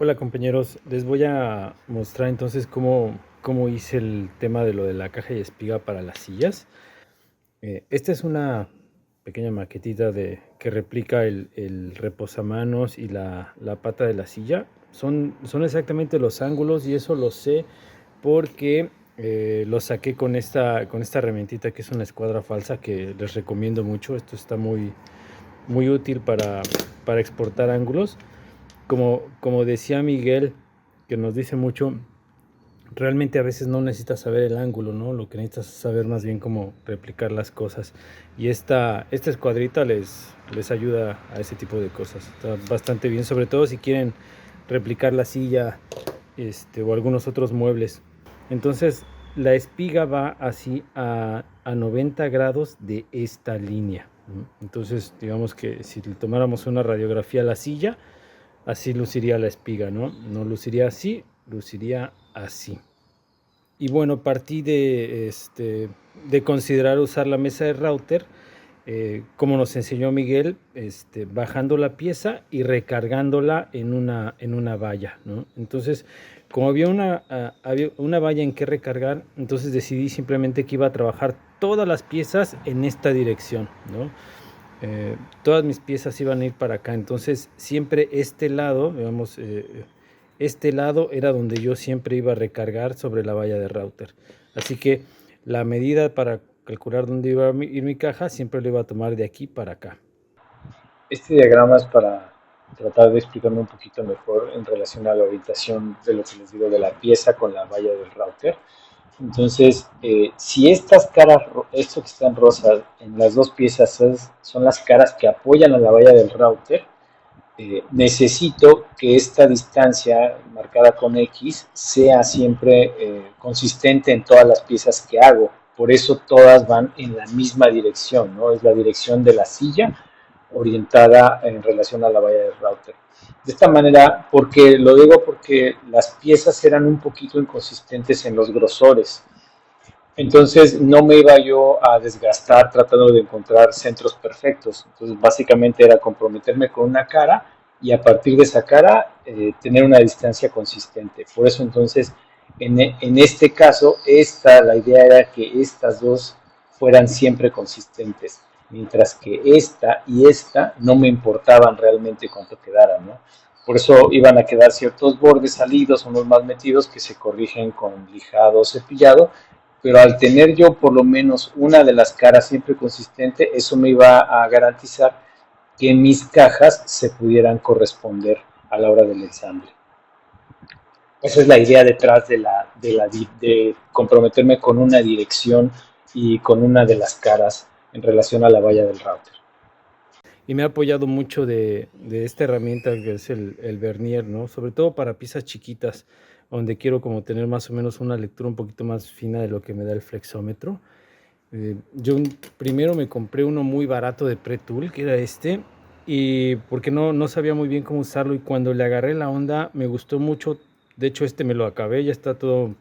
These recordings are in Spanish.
Hola compañeros, les voy a mostrar entonces cómo hice el tema de lo de la caja y espiga para las sillas. Esta es una pequeña maquetita que replica el reposamanos y la pata de la silla. Son exactamente los ángulos y eso lo sé porque lo saqué con esta herramientita que es una escuadra falsa que les recomiendo mucho. Esto está muy útil para exportar ángulos. Como decía Miguel, que nos dice mucho, realmente a veces no necesitas saber el ángulo, ¿no? Lo que necesitas es saber más bien cómo replicar las cosas. Y esta escuadrita les ayuda a ese tipo de cosas. Está bastante bien, sobre todo si quieren replicar la silla o algunos otros muebles. Entonces, la espiga va así a 90 grados de esta línea, ¿no? Entonces, digamos que si le tomáramos una radiografía a la silla, así luciría la espiga, ¿no? No luciría así, luciría así. Y bueno, partí de considerar usar la mesa de router, como nos enseñó Miguel, bajando la pieza y recargándola en una valla, ¿no? Entonces, como había una valla en que recargar, entonces decidí simplemente que iba a trabajar todas las piezas en esta dirección, ¿no? Todas mis piezas iban a ir para acá, entonces siempre este lado, digamos, este lado era donde yo siempre iba a recargar sobre la valla de router. Así que la medida para calcular dónde iba a ir mi caja siempre lo iba a tomar de aquí para acá. Este diagrama es para tratar de explicarme un poquito mejor en relación a la orientación de lo que les digo de la pieza con la valla del router. Entonces, si estas caras, esto que están rosas en las dos piezas son las caras que apoyan a la valla del router, necesito que esta distancia marcada con X sea siempre consistente en todas las piezas que hago. Por eso todas van en la misma dirección, ¿no? Es la dirección de la silla orientada en relación a la valla del router. De esta manera, porque lo digo porque las piezas eran un poquito inconsistentes en los grosores. Entonces no me iba yo a desgastar tratando de encontrar centros perfectos. Entonces básicamente era comprometerme con una cara y a partir de esa cara tener una distancia consistente. Por eso entonces en este caso la idea era que estas dos fueran siempre consistentes, mientras que esta y esta no me importaban realmente cuánto quedaran, ¿no? Por eso iban a quedar ciertos bordes salidos, unos más metidos que se corrigen con lijado o cepillado, pero al tener yo por lo menos una de las caras siempre consistente, eso me iba a garantizar que mis cajas se pudieran corresponder a la hora del ensamble. Esa es la idea detrás de comprometerme con una dirección y con una de las caras en relación a la valla del router. Y me ha apoyado mucho de esta herramienta que es el vernier, ¿no? Sobre todo para piezas chiquitas, donde quiero como tener más o menos una lectura un poquito más fina de lo que me da el flexómetro. Yo primero me compré uno muy barato de Pre-Tool, que era y porque no sabía muy bien cómo usarlo, y cuando le agarré la onda me gustó mucho. De hecho, me lo acabé, ya está todo,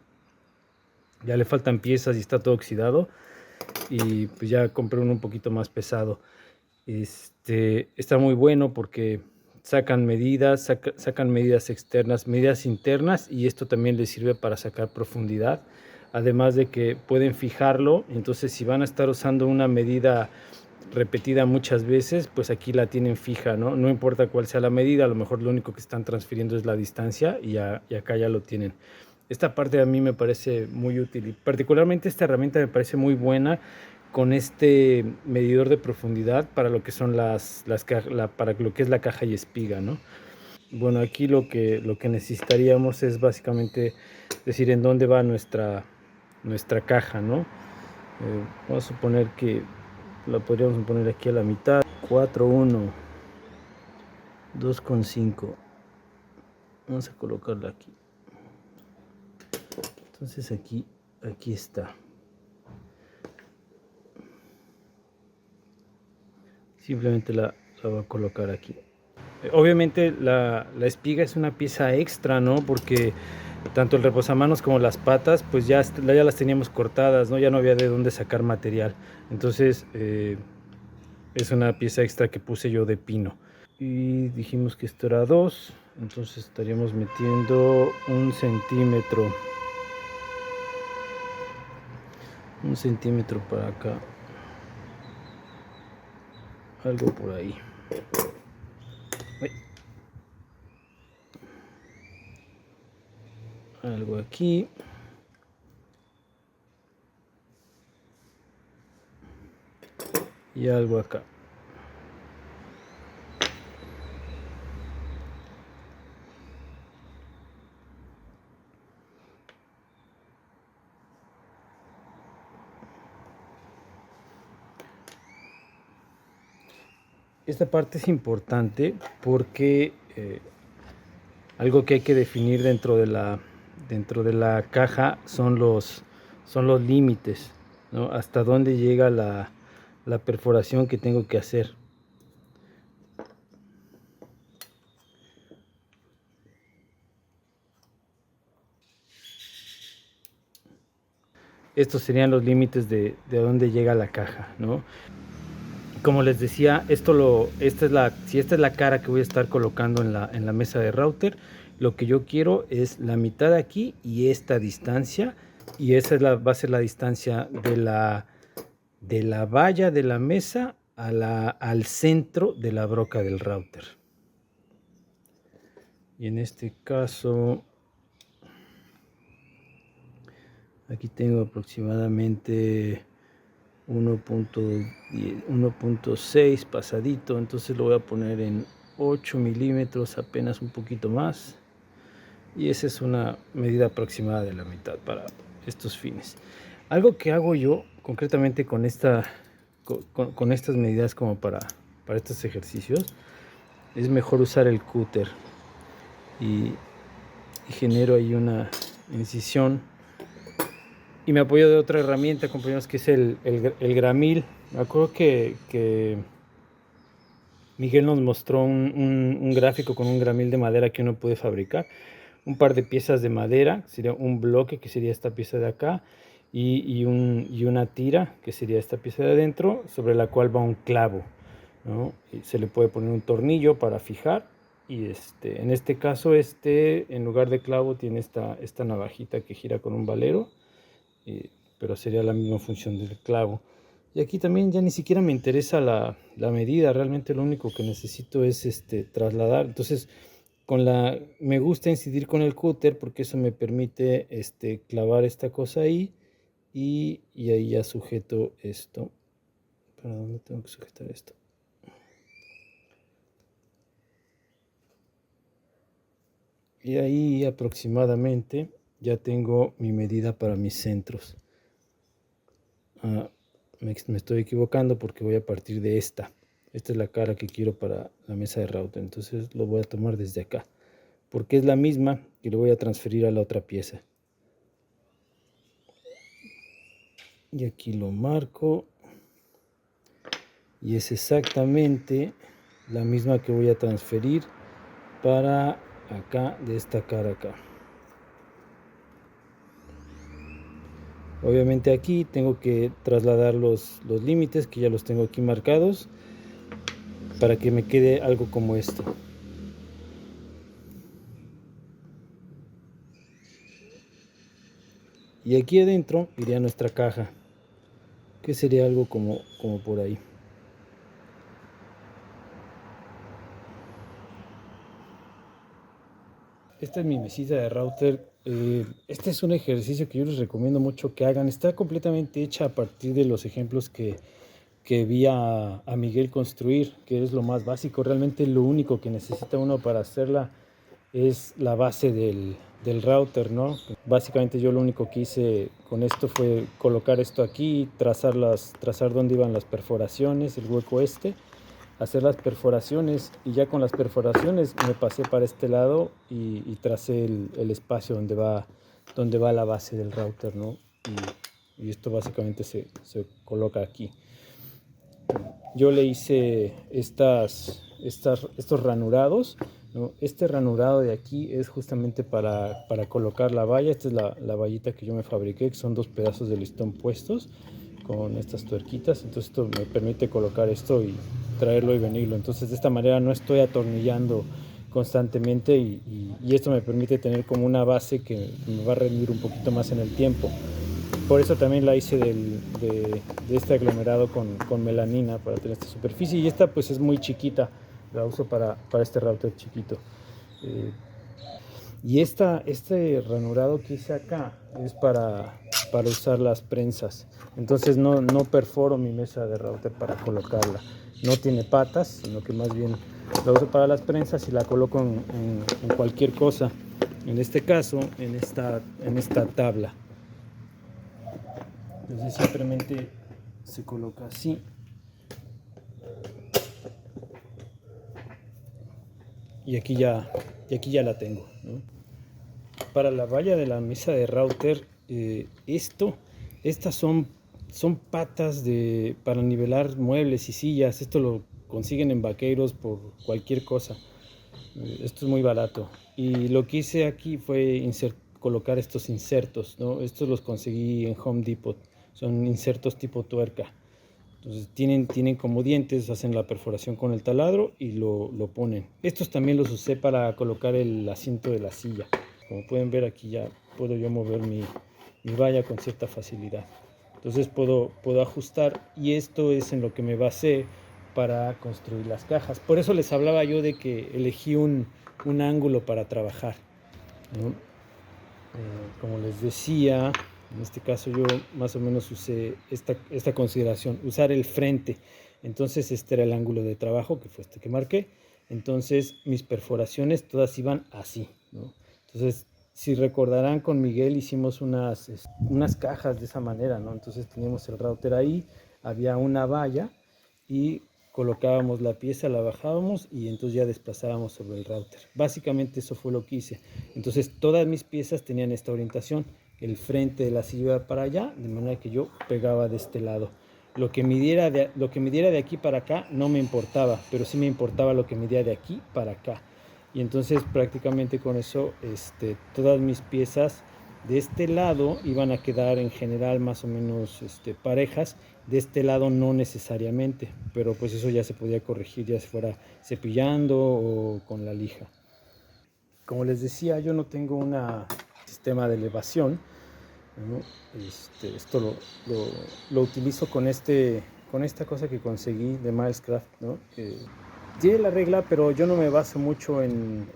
ya le faltan piezas y está todo oxidado, y pues ya compré uno un poquito más pesado. Está muy bueno porque sacan medidas externas, medidas internas, y esto también les sirve para sacar profundidad. Además de que pueden fijarlo, entonces si van a estar usando una medida repetida muchas veces, pues aquí la tienen fija, ¿no? No importa cuál sea la medida, a lo mejor lo único que están transfiriendo es la distancia, y acá ya lo tienen. Esta parte a mí me parece muy útil, y particularmente esta herramienta me parece muy buena con este medidor de profundidad para lo que son para lo que es la caja y espiga, ¿no? Bueno, aquí lo que necesitaríamos es básicamente decir en dónde va nuestra caja, ¿no? Vamos a suponer que la podríamos poner aquí a la mitad. 4,1, 2,5. Vamos a colocarla aquí. Entonces aquí está. Simplemente la voy a colocar aquí. Obviamente la espiga es una pieza extra, ¿no? Porque tanto el reposamanos como las patas, pues ya las teníamos cortadas, ¿no? Ya no había de dónde sacar material. Entonces es una pieza extra que puse yo de pino. Y dijimos que esto era 2, Entonces estaríamos metiendo 1 centímetro. 1 centímetro para acá. Algo por ahí. Algo aquí. Y algo acá. Esta parte es importante porque algo que hay que definir dentro de la caja son los límites, ¿no? Hasta dónde llega la perforación que tengo que hacer. Estos serían los límites de dónde llega la caja, ¿no? Como les decía, si esta es la cara que voy a estar colocando en la mesa de router, lo que yo quiero es la mitad de aquí y esta distancia, y esa va a ser la distancia de la valla de la mesa al centro de la broca del router. Y en este caso, aquí tengo aproximadamente 1.6 pasadito, entonces lo voy a poner en 8 milímetros, apenas un poquito más, y esa es una medida aproximada de la mitad para estos fines. Algo que hago yo concretamente con estas medidas como para estos ejercicios, es mejor usar el cúter y genero ahí una incisión. Y me apoyo de otra herramienta, compañeros, que es el gramil. Me acuerdo que Miguel nos mostró un gráfico con un gramil de madera que uno puede fabricar. Un par de piezas de madera, sería un bloque, que sería esta pieza de acá, y una tira, que sería esta pieza de adentro, sobre la cual va un clavo, ¿no? Y se le puede poner un tornillo para fijar. Y en este caso, en lugar de clavo, tiene esta navajita que gira con un valero. Pero sería la misma función del clavo. Y aquí también ya ni siquiera me interesa la medida, realmente lo único que necesito es trasladar. Entonces me gusta incidir con el cúter porque eso me permite clavar esta cosa ahí, y ahí ya sujeto esto. ¿Para dónde tengo que sujetar esto? Y ahí aproximadamente ya tengo mi medida para mis centros. Me estoy equivocando porque voy a partir de esta. Esta es la cara que quiero para la mesa de router. Entonces lo voy a tomar desde acá, porque es la misma que le voy a transferir a la otra pieza. Y aquí lo marco. Y es exactamente la misma que voy a transferir para acá, de esta cara acá. Obviamente aquí tengo que trasladar los límites, que ya los tengo aquí marcados, para que me quede algo como esto. Y aquí adentro iría nuestra caja, que sería algo como por ahí. Esta es mi mesita de router. Este es un ejercicio que yo les recomiendo mucho que hagan. Está completamente hecha a partir de los ejemplos que vi a Miguel construir, que es lo más básico. Realmente lo único que necesita uno para hacerla es la base del router, ¿no? Básicamente yo lo único que hice con esto fue colocar esto aquí, trazar dónde iban las perforaciones, el hueco hacer las perforaciones, y ya con las perforaciones me pasé para este lado y tracé el espacio donde va la base del router, ¿no? Y esto básicamente se coloca aquí. Yo le hice estos ranurados, ¿no? Este ranurado de aquí es justamente para colocar la valla. Esta es la vallita que yo me fabriqué, que son 2 pedazos de listón puestos con estas tuerquitas. Entonces esto me permite colocar esto y traerlo y venirlo. Entonces de esta manera no estoy atornillando constantemente y esto me permite tener como una base que me va a rendir un poquito más en el tiempo. Por eso también la hice de este aglomerado con melanina para tener esta superficie, y esta pues es muy chiquita, la uso para este router chiquito. Y este ranurado que hice acá es para usar las prensas. Entonces no perforo mi mesa de router para colocarla. No tiene patas, sino que más bien la uso para las prensas y la coloco en cualquier cosa. En este caso, en esta tabla. Entonces simplemente se coloca así. Y aquí ya la tengo, ¿no? Para la valla de la mesa de router, estas son patas para nivelar muebles y sillas. Esto lo consiguen en vaqueros por cualquier cosa. Esto es muy barato. Y lo que hice aquí fue colocar estos insertos, ¿no? Estos los conseguí en Home Depot. Son insertos tipo tuerca. Entonces tienen como dientes, hacen la perforación con el taladro y lo ponen. Estos también los usé para colocar el asiento de la silla. Como pueden ver, aquí ya puedo yo mover mi valla con cierta facilidad. Entonces puedo ajustar, y esto es en lo que me basé para construir las cajas. Por eso les hablaba yo de que elegí un ángulo para trabajar, ¿no? Como les decía, en este caso yo más o menos usé esta consideración, usar el frente. Entonces este era el ángulo de trabajo, que fue este que marqué. Entonces mis perforaciones todas iban así, ¿no? Entonces, si recordarán, con Miguel hicimos unas cajas de esa manera, ¿no? Entonces teníamos el router ahí, había una valla y colocábamos la pieza, la bajábamos y entonces ya desplazábamos sobre el router. Básicamente eso fue lo que hice. Entonces todas mis piezas tenían esta orientación, el frente de la silla iba para allá, de manera que yo pegaba de este lado. Lo que midiera de aquí para acá no me importaba, pero sí me importaba lo que midía de aquí para acá. Y entonces prácticamente con eso todas mis piezas de este lado iban a quedar en general más o menos parejas. De este lado no necesariamente, pero pues eso ya se podía corregir, ya se fuera cepillando o con la lija. Como les decía, yo no tengo un sistema de elevación, ¿no? Esto lo utilizo con esta cosa que conseguí de Milescraft, ¿no? Tiene la regla, pero yo no me baso mucho en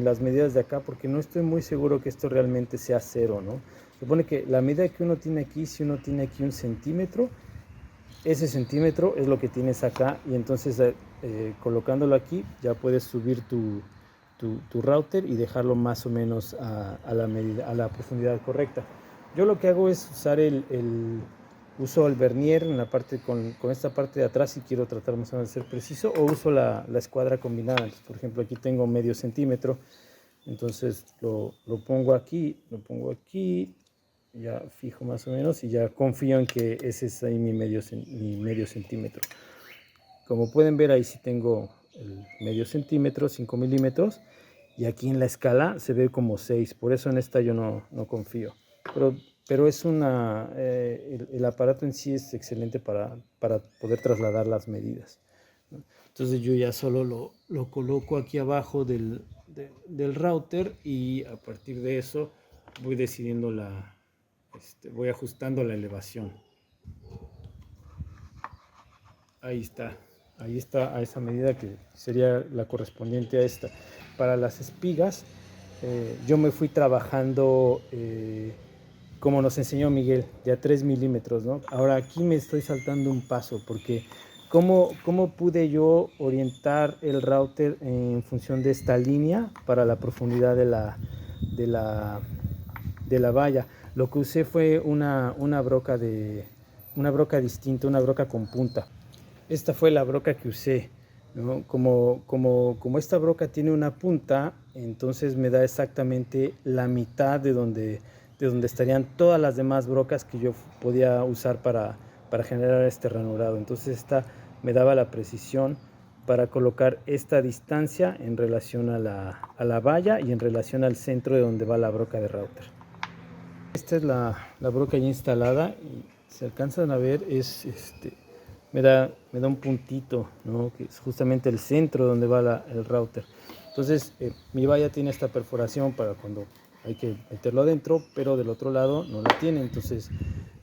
las medidas de acá, porque no estoy muy seguro que esto realmente sea cero, ¿no? Supone que la medida que uno tiene aquí, si uno tiene aquí 1 centímetro, ese centímetro es lo que tienes acá, y entonces colocándolo aquí ya puedes subir tu router y dejarlo más o menos a la medida, a la profundidad correcta. Yo lo que hago es usar uso el vernier en la parte con esta parte de atrás si quiero tratar más o menos de ser preciso, o uso la escuadra combinada. Entonces, por ejemplo, aquí tengo medio centímetro, entonces lo pongo aquí, ya fijo más o menos y ya confío en que ese es ahí mi medio centímetro. Como pueden ver, ahí sí tengo el medio centímetro, 5 milímetros, y aquí en la escala se ve como 6, por eso en esta yo no confío. Pero es el aparato en sí es excelente para poder trasladar las medidas, ¿no? Entonces yo ya solo lo coloco aquí abajo del router, y a partir de eso voy decidiendo voy ajustando la elevación. Ahí está a esa medida que sería la correspondiente a esta. Para las espigas, yo me fui trabajando como nos enseñó Miguel, de a 3 milímetros, ¿no? Ahora aquí me estoy saltando un paso, porque ¿cómo pude yo orientar el router en función de esta línea para la profundidad de la valla? Lo que usé fue una broca distinta, una broca con punta. Esta fue la broca que usé, ¿no? Como esta broca tiene una punta, entonces me da exactamente la mitad de donde estarían todas las demás brocas que yo podía usar para generar este ranurado. Entonces esta me daba la precisión para colocar esta distancia en relación a la valla y en relación al centro de donde va la broca de router. Esta es la broca ya instalada, y se alcanzan a ver, me da un puntito, ¿no? Que es justamente el centro donde va el router. Entonces mi valla tiene esta perforación para cuando hay que meterlo adentro, pero del otro lado no la tiene. Entonces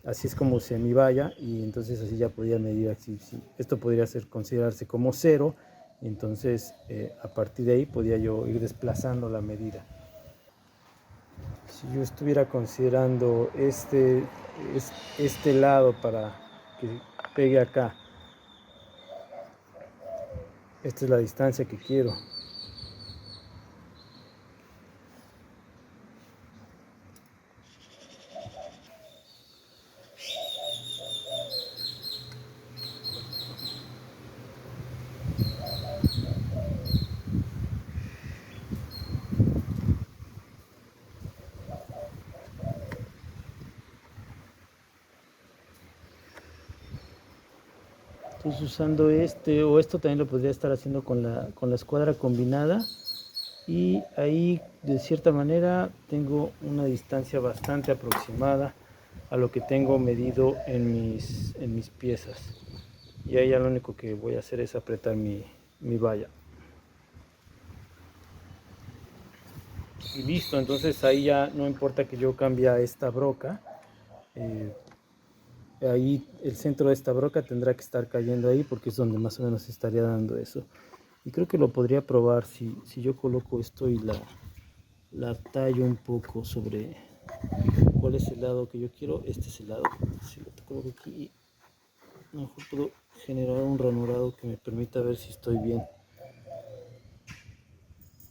así es como se mi valla, y entonces así ya podía medir así, sí. Esto podría considerarse como cero. Entonces a partir de ahí podía yo ir desplazando la medida. Si yo estuviera considerando este lado para que pegue acá, esta es la distancia que quiero. Entonces usando o esto también lo podría estar haciendo con la escuadra combinada, y ahí de cierta manera tengo una distancia bastante aproximada a lo que tengo medido en mis piezas, y ahí ya lo único que voy a hacer es apretar mi valla y listo. Entonces ahí ya no importa que yo cambie a esta broca, ahí el centro de esta broca tendrá que estar cayendo ahí, porque es donde más o menos estaría dando eso. Y creo que lo podría probar si yo coloco esto y la tallo un poco sobre cuál es el lado que yo quiero. Este es el lado. Si lo coloco aquí, a lo mejor puedo generar un ranurado que me permita ver si estoy bien.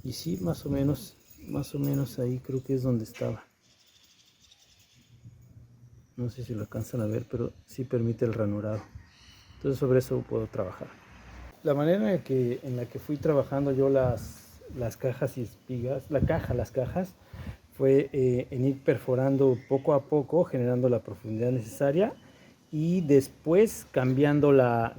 Y sí, más o menos ahí creo que es donde estaba. No sé si lo alcanzan a ver, pero sí permite el ranurado. Entonces sobre eso puedo trabajar. La manera en la que fui trabajando yo las cajas y espigas, las cajas, fue en ir perforando poco a poco, generando la profundidad necesaria, y después cambiando la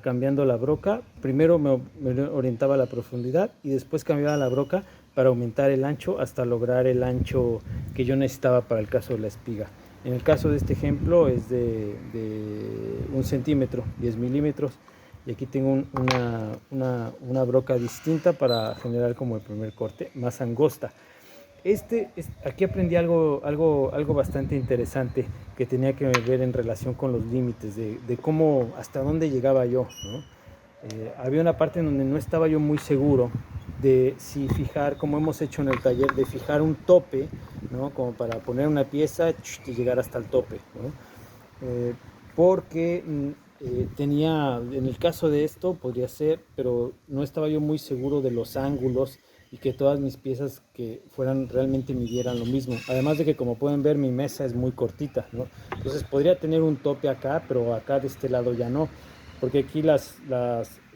broca. Primero me orientaba a la profundidad y después cambiaba la broca para aumentar el ancho hasta lograr el ancho que yo necesitaba para el caso de la espiga. En el caso de este ejemplo es de 1 centímetro, 10 milímetros, y aquí tengo una broca distinta para generar como el primer corte, más angosta. Aquí aprendí algo bastante interesante que tenía que ver en relación con los límites, de cómo, hasta dónde llegaba yo, ¿no? Había una parte en donde no estaba yo muy seguro de si fijar, como hemos hecho en el taller, de fijar un tope, ¿no? Como para poner una pieza y llegar hasta el tope, ¿no? Porque tenía, en el caso de esto podría ser, pero no estaba yo muy seguro de los ángulos y que todas mis piezas que fueran realmente midieran lo mismo. Además de que, como pueden ver, mi mesa es muy cortita, ¿no? Entonces podría tener un tope acá, pero acá de este lado ya no, porque aquí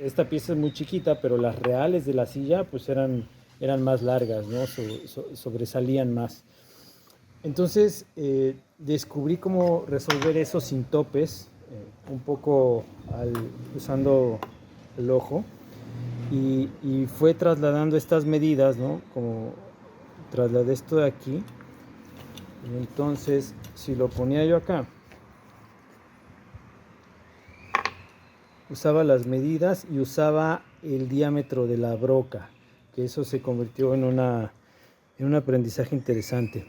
esta pieza es muy chiquita, pero las reales de la silla pues eran más largas, ¿no? Sobresalían más. Entonces descubrí cómo resolver eso sin topes, un poco usando el ojo, y fue trasladando estas medidas, ¿no? Como trasladé esto de aquí, y entonces si lo ponía yo acá, usaba las medidas y usaba el diámetro de la broca, que eso se convirtió en un aprendizaje interesante.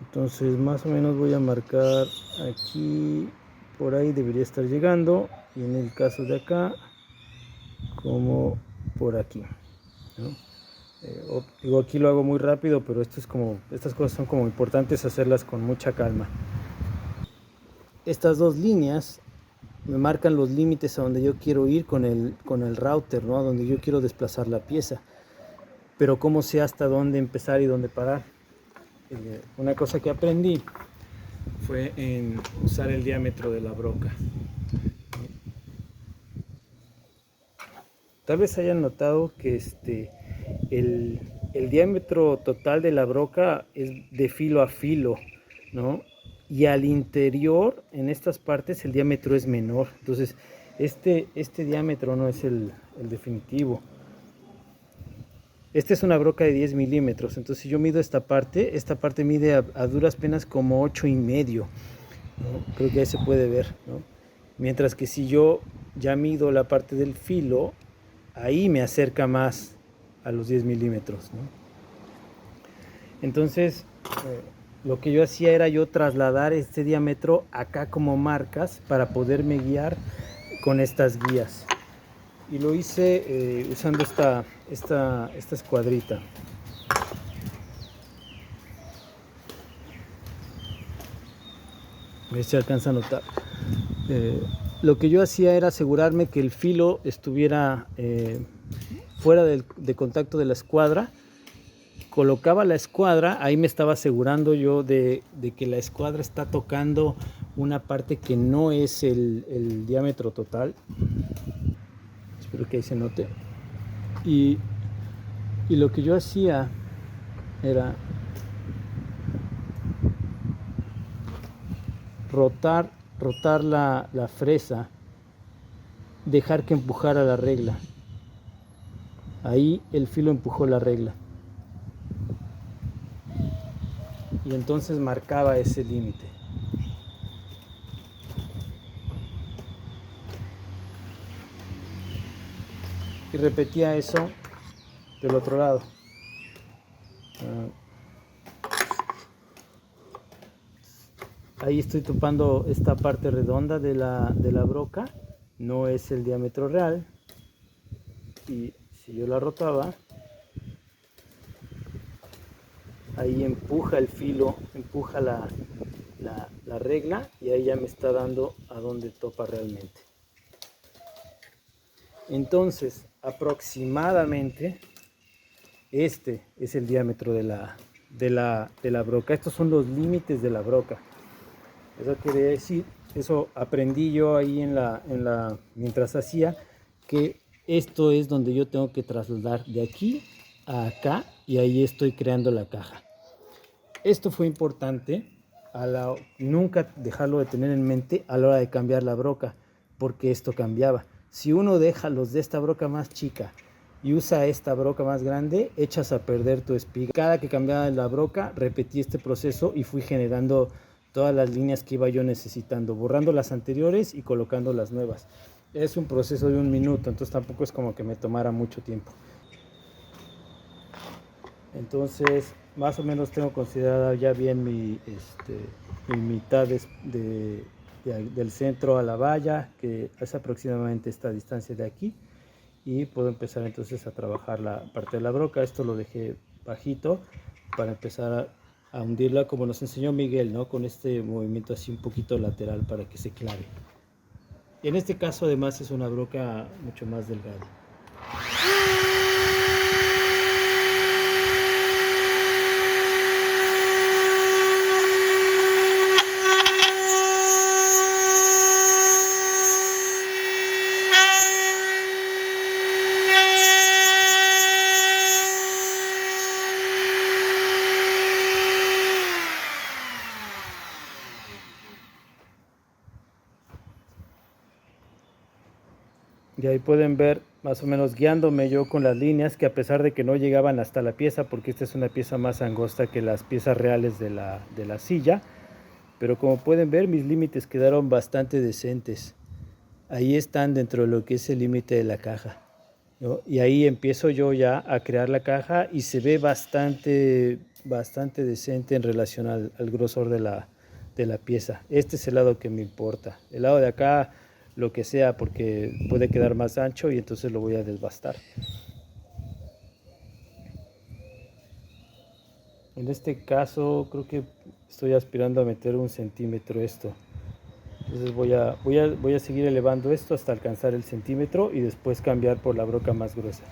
Entonces más o menos voy a marcar aquí, por ahí debería estar llegando, y en el caso de acá como por aquí, ¿no? Digo, aquí lo hago muy rápido, pero estas cosas son como importantes hacerlas con mucha calma. Estas dos líneas me marcan los límites a donde yo quiero ir con el router, ¿no? A donde yo quiero desplazar la pieza, pero cómo sé hasta dónde empezar y dónde parar. Una cosa que aprendí fue en usar el diámetro de la broca. Tal vez hayan notado que el diámetro total de la broca es de filo a filo, ¿no? Y al interior, en estas partes, el diámetro es menor. Entonces este diámetro no es el definitivo. Esta es una broca de 10 milímetros, entonces si yo mido esta parte mide a duras penas como 8,5, ¿no? Creo que ahí se puede ver, ¿no? Mientras que si yo ya mido la parte del filo, ahí me acerca más a los 10 milímetros, ¿no? Entonces, lo que yo hacía era yo trasladar este diámetro acá como marcas para poderme guiar con estas guías. Y lo hice usando esta escuadrita. A ver si alcanza a notar. Lo que yo hacía era asegurarme que el filo estuviera fuera de contacto de la escuadra. Colocaba la escuadra, ahí me estaba asegurando yo de que la escuadra está tocando una parte que no es el diámetro total. Espero que ahí se note. Y lo que yo hacía era rotar la fresa, dejar que empujara la regla. Ahí el filo empujó la regla. Y entonces marcaba ese límite. Y repetía eso del otro lado. Ahí estoy topando esta parte redonda de la broca. No es el diámetro real. Y si yo la rotaba, ahí empuja el filo, empuja la regla y ahí ya me está dando a dónde topa realmente. Entonces, aproximadamente, este es el diámetro de la broca. Estos son los límites de la broca. Eso quiere decir, eso aprendí yo ahí mientras hacía, que esto es donde yo tengo que trasladar de aquí a acá y ahí estoy creando la caja. Esto fue importante, nunca dejarlo de tener en mente a la hora de cambiar la broca, porque esto cambiaba. Si uno deja los de esta broca más chica y usa esta broca más grande, echas a perder tu espiga. Cada que cambiaba la broca, repetí este proceso y fui generando todas las líneas que iba yo necesitando, borrando las anteriores y colocando las nuevas. Es un proceso de 1 minuto, entonces tampoco es como que me tomara mucho tiempo. Entonces, más o menos tengo considerada ya bien mi mitad del centro a la valla, que es aproximadamente esta distancia de aquí. Y puedo empezar entonces a trabajar la parte de la broca. Esto lo dejé bajito para empezar a hundirla como nos enseñó Miguel, ¿no? Con este movimiento así un poquito lateral para que se clave. En este caso además es una broca mucho más delgada. Y ahí pueden ver más o menos guiándome yo con las líneas que a pesar de que no llegaban hasta la pieza, porque esta es una pieza más angosta que las piezas reales de la silla, pero como pueden ver mis límites quedaron bastante decentes. Ahí están dentro de lo que es el límite de la caja, ¿no? Y ahí empiezo yo ya a crear la caja y se ve bastante decente en relación al grosor de la pieza. Este es el lado que me importa. El lado de acá, lo que sea, porque puede quedar más ancho y entonces lo voy a desbastar. En este caso creo que estoy aspirando a meter 1 centímetro esto. Entonces voy a seguir elevando esto hasta alcanzar el centímetro y después cambiar por la broca más gruesa.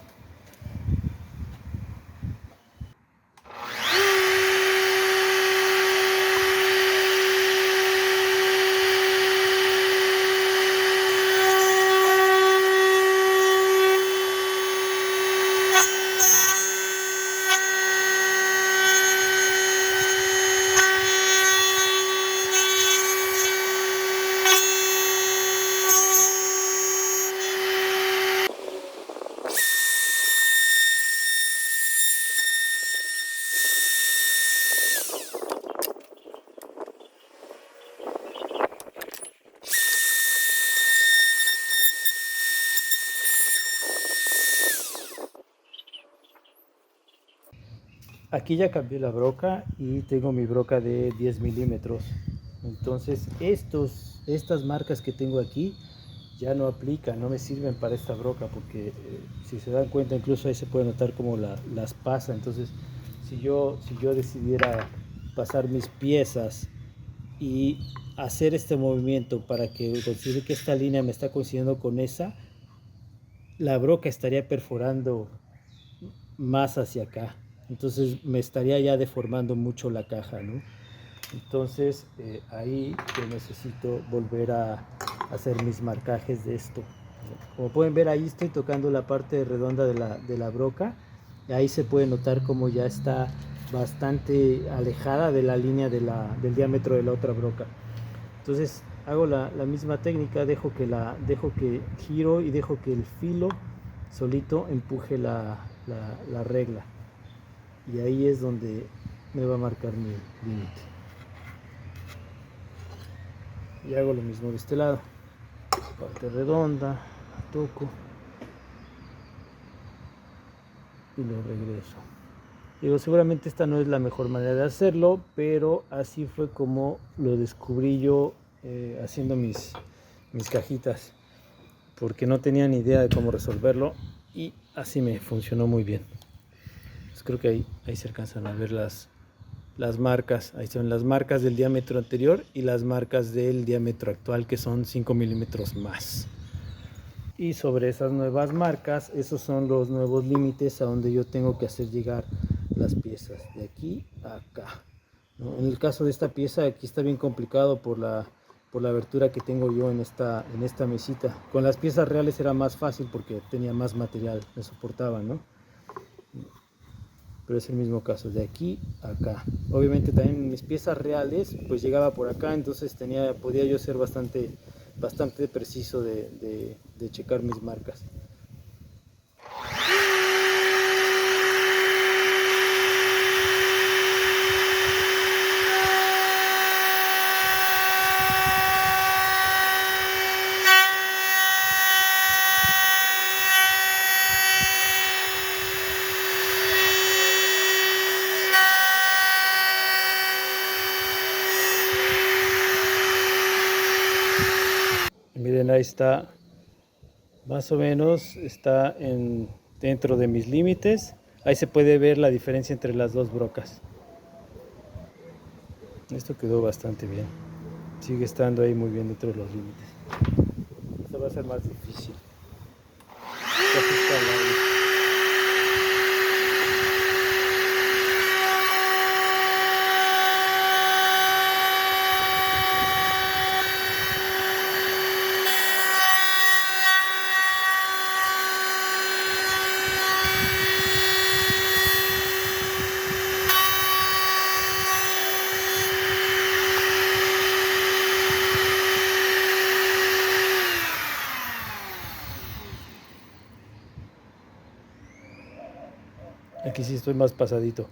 aquí ya cambié la broca y tengo mi broca de 10 milímetros. Entonces estas marcas que tengo aquí ya no aplican, no me sirven para esta broca porque si se dan cuenta incluso ahí se puede notar como las pasa. Entonces si yo decidiera pasar mis piezas y hacer este movimiento para que considere que esta línea me está coincidiendo con esa, la broca estaría perforando más hacia acá. Entonces me estaría ya deformando mucho la caja, ¿no? Entonces ahí yo necesito volver a hacer mis marcajes de esto. Como pueden ver, ahí estoy tocando la parte redonda de la broca. Y ahí se puede notar como ya está bastante alejada de la línea del diámetro de la otra broca. Entonces hago la misma técnica, dejo que giro y dejo que el filo solito empuje la regla. Y ahí es donde me va a marcar mi límite. Y hago lo mismo de este lado. Parte redonda, la toco y lo regreso. Digo, seguramente esta no es la mejor manera de hacerlo, pero así fue como lo descubrí yo haciendo mis cajitas, porque no tenía ni idea de cómo resolverlo y así me funcionó muy bien. Pues creo que ahí se alcanzan a ver las marcas. Ahí son las marcas del diámetro anterior y las marcas del diámetro actual, que son 5 milímetros más. Y sobre esas nuevas marcas, esos son los nuevos límites a donde yo tengo que hacer llegar las piezas, de aquí a acá, ¿no? En el caso de esta pieza, aquí está bien complicado por la abertura que tengo yo en esta mesita. Con las piezas reales era más fácil porque tenía más material, me soportaba, ¿no? Pero es el mismo caso, de aquí a acá. Obviamente también mis piezas reales pues llegaba por acá, entonces podía yo ser bastante preciso de checar mis marcas. Miren, ahí está, más o menos está dentro de mis límites. Ahí se puede ver la diferencia entre las dos brocas. Esto quedó bastante bien. Sigue estando ahí muy bien dentro de los límites. Esto va a ser más difícil. Aquí sí estoy más pasadito,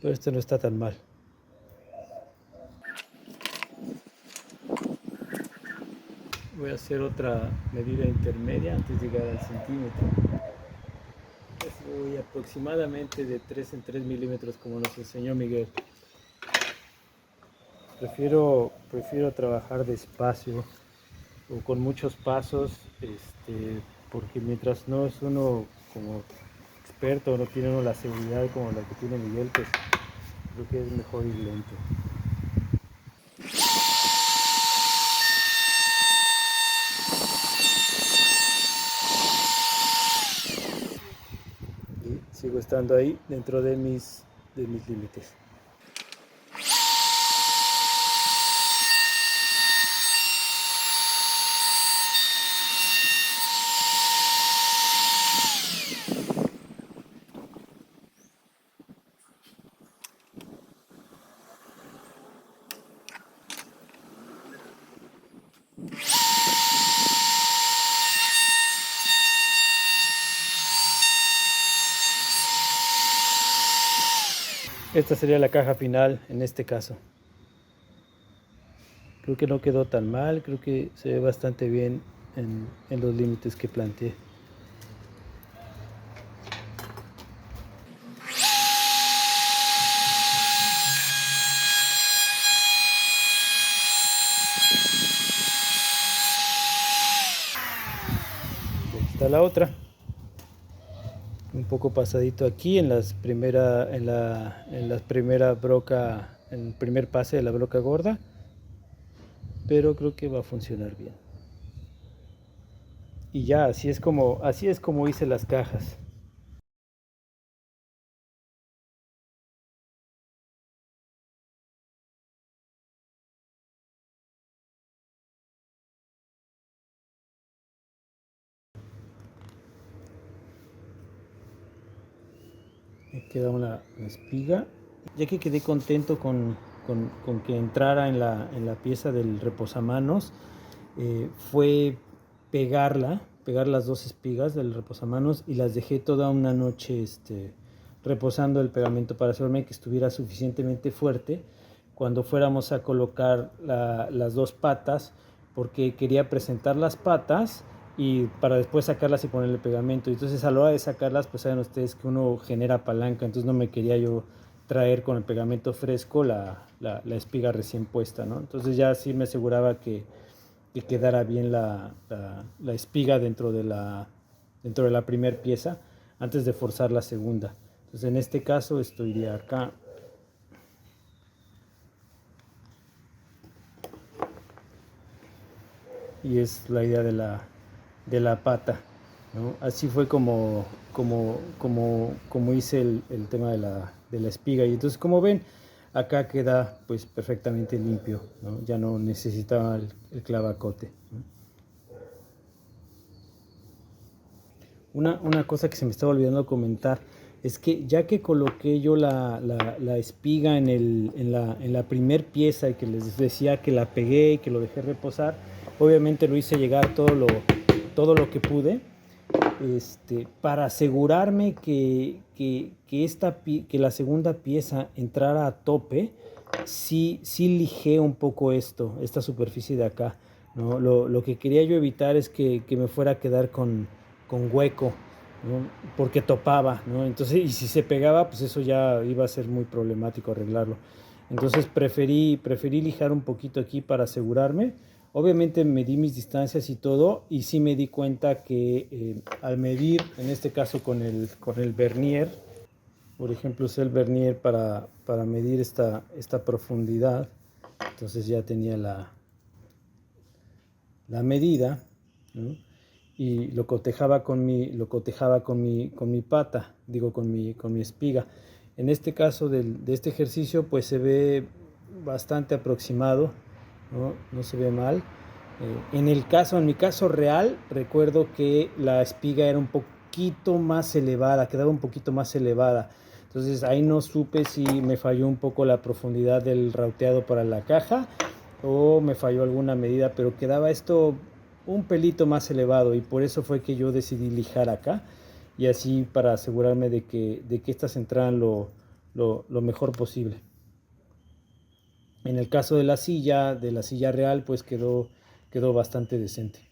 pero este no está tan mal. Voy a hacer otra medida intermedia antes de llegar al centímetro. Voy aproximadamente de 3 en 3 milímetros, como nos enseñó Miguel. Prefiero trabajar despacio o con muchos pasos, porque mientras no es uno como experto, no tiene uno la seguridad como la que tiene Miguel, pues creo que es mejor ir lento. Y sigo estando ahí dentro de mis límites. Esta sería la caja final en este caso. Creo que no quedó tan mal, creo que se ve bastante bien en los límites que planteé. la otra. Un poco pasadito aquí en las en la primera broca, en el primer pase de la broca gorda, pero creo que va a funcionar bien. Y ya, así es como hice las cajas. Me queda una espiga. Ya que quedé contento con que entrara en la pieza del reposamanos, fue pegar las dos espigas del reposamanos y las dejé toda una noche reposando el pegamento para asegurarme que estuviera suficientemente fuerte cuando fuéramos a colocar las dos patas, porque quería presentar las patas y para después sacarlas y ponerle pegamento. Entonces a la hora de sacarlas, pues saben ustedes que uno genera palanca, entonces no me quería yo traer con el pegamento fresco la espiga recién puesta, ¿no? Entonces ya sí me aseguraba que quedara bien la espiga dentro de la primera pieza antes de forzar la segunda. Entonces en este caso esto iría acá. Y es la idea de la pata, ¿no? Así fue como hice el tema de la espiga. Y entonces, como ven, acá queda pues perfectamente limpio, ¿no? Ya no necesitaba el clavacote, ¿no? Una cosa que se me estaba olvidando comentar es que ya que coloqué yo la espiga en la primer pieza y que les decía que la pegué y que lo dejé reposar, obviamente lo hice llegar todo lo que pude, para asegurarme que la segunda pieza entrara a tope. Sí lijé un poco esta superficie de acá, ¿no? Lo que quería yo evitar es que me fuera a quedar con hueco, ¿no? Porque topaba, ¿no? Entonces, y si se pegaba, pues eso ya iba a ser muy problemático arreglarlo. Entonces preferí lijar un poquito aquí para asegurarme. Obviamente medí mis distancias y todo, y sí me di cuenta que al medir, en este caso con el vernier, por ejemplo, usé el vernier para medir esta profundidad, entonces ya tenía la medida, ¿no? Y con mi pata, digo con mi espiga. En este caso de este ejercicio, pues se ve bastante aproximado, ¿no? No se ve mal. En mi caso real, recuerdo que la espiga era un poquito más elevada, quedaba un poquito más elevada. Entonces ahí no supe si me falló un poco la profundidad del rauteado para la caja o me falló alguna medida, pero quedaba esto un pelito más elevado y por eso fue que yo decidí lijar acá y así para asegurarme de que estas entraran lo mejor posible. En el caso de la silla real, pues quedó bastante decente.